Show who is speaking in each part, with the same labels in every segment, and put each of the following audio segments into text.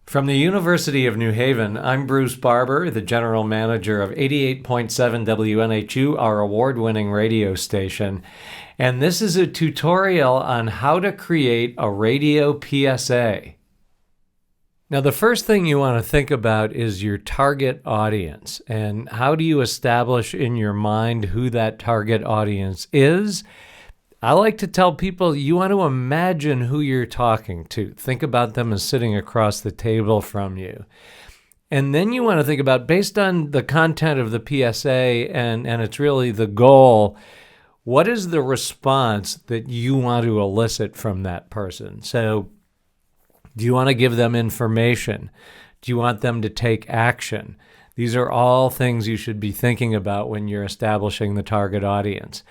Speaker 1: From the University of New Haven, I'm Bruce Barber, the General Manager of 88.7 WNHU, our award-winning radio station. And this is a tutorial on how to create a radio PSA. Now, the first thing you want to think about is your target audience. And how do you establish in your mind who that target audience is? I like to tell people you want to imagine who you're talking to. Think about them as sitting across the table from you. And then you want to think about, based on the content of the PSA, and it's really the goal, what is the response that you want to elicit from that person? So, do you want to give them information? Do you want them to take action? These are all things you should be thinking about when you're establishing the target audience.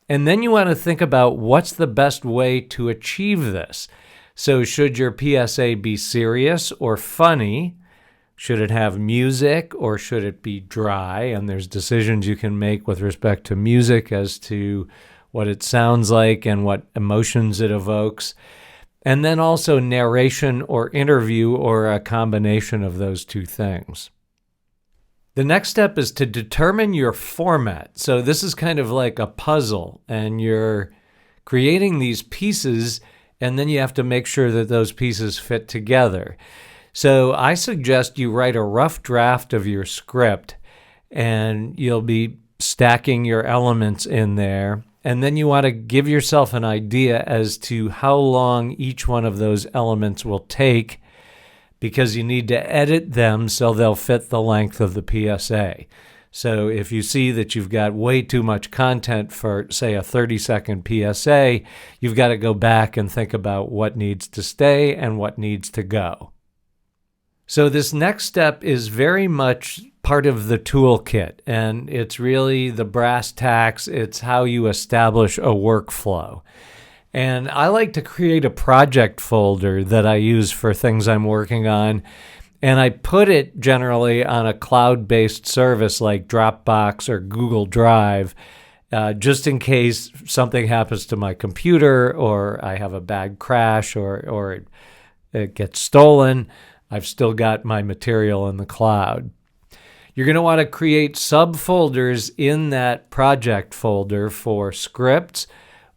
Speaker 1: And then you want to think about what's the best way to achieve this. So should your PSA be serious or funny? Should it have music or should it be dry? And there's decisions you can make with respect to music as to what it sounds like and what emotions it evokes. And then also narration or interview or a combination of those two things. The next step is to determine your format. So this is kind of like a puzzle, and you're creating these pieces, and then you have to make sure that those pieces fit together. So I suggest you write a rough draft of your script, and you'll be stacking your elements in there. And then you want to give yourself an idea as to how long each one of those elements will take, because you need to edit them so they'll fit the length of the PSA. So if you see that you've got way too much content for, say, a 30-second PSA, you've got to go back and think about what needs to stay and what needs to go. So this next step is very much part of the toolkit, and it's really the brass tacks. It's how you establish a workflow. And I like to create a project folder that I use for things I'm working on, and I put it generally on a cloud-based service like Dropbox or Google Drive, just in case something happens to my computer or I have a bad crash or it gets stolen. I've still got my material in the cloud. You're going to want to create subfolders in that project folder for scripts,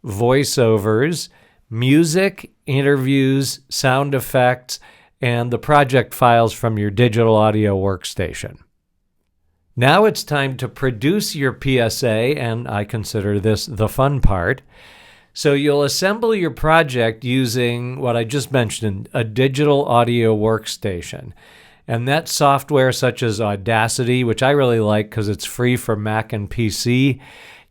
Speaker 1: voiceovers, music, interviews, sound effects, and the project files from your digital audio workstation. Now it's time to produce your PSA, and I consider this the fun part. So you'll assemble your project using what I just mentioned, a digital audio workstation. And that's software such as Audacity, which I really like because it's free for Mac and PC.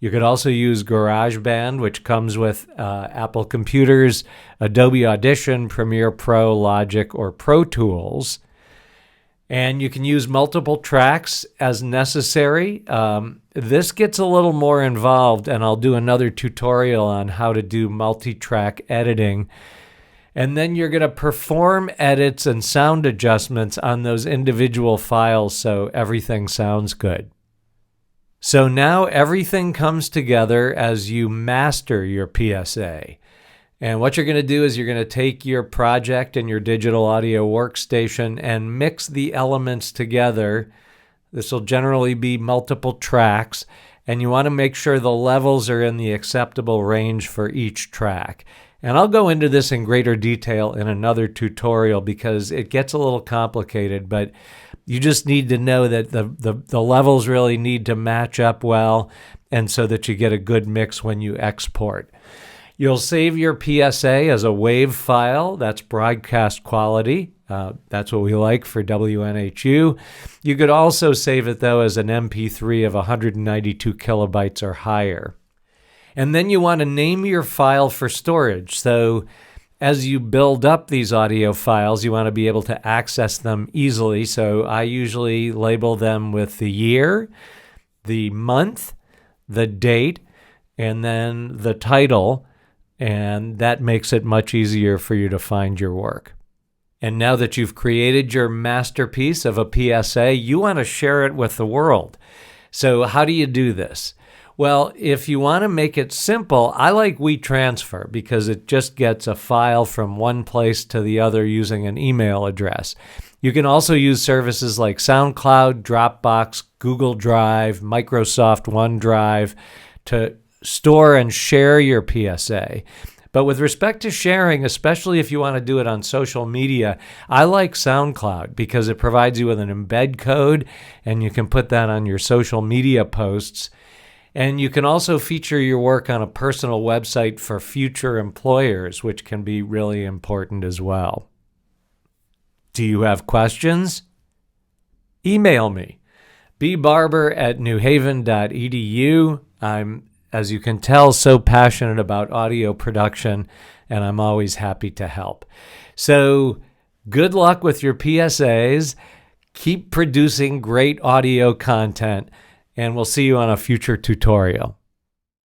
Speaker 1: You could also use GarageBand, which comes with Apple computers, Adobe Audition, Premiere Pro, Logic, or Pro Tools. And you can use multiple tracks as necessary. This gets a little more involved, and I'll do another tutorial on how to do multi-track editing. And then you're going to perform edits and sound adjustments on those individual files so everything sounds good. So now everything comes together as you master your PSA. And what you're going to do is you're going to take your project and your digital audio workstation and mix the elements together. This will generally be multiple tracks, and you want to make sure the levels are in the acceptable range for each track. And I'll go into this in greater detail in another tutorial because it gets a little complicated, but you just need to know that the levels really need to match up well, and so that you get a good mix when you export. You'll save your PSA as a WAV file. That's broadcast quality. That's what we like for WNHU. You could also save it, though, as an MP3 of 192 kilobytes or higher. And then you want to name your file for storage. So as you build up these audio files, you want to be able to access them easily. So I usually label them with the year, the month, the date, and then the title. And that makes it much easier for you to find your work. And now that you've created your masterpiece of a PSA, you want to share it with the world. So how do you do this? Well, if you want to make it simple, I like WeTransfer because it just gets a file from one place to the other using an email address. You can also use services like SoundCloud, Dropbox, Google Drive, Microsoft OneDrive to store and share your PSA. But with respect to sharing, especially if you want to do it on social media, I like SoundCloud because it provides you with an embed code, and you can put that on your social media posts. And you can also feature your work on a personal website for future employers, which can be really important as well. Do you have questions? Email me, bbarber@newhaven.edu. I'm, as you can tell, so passionate about audio production, and I'm always happy to help. So good luck with your PSAs. Keep producing great audio content, and we'll see you on a future tutorial.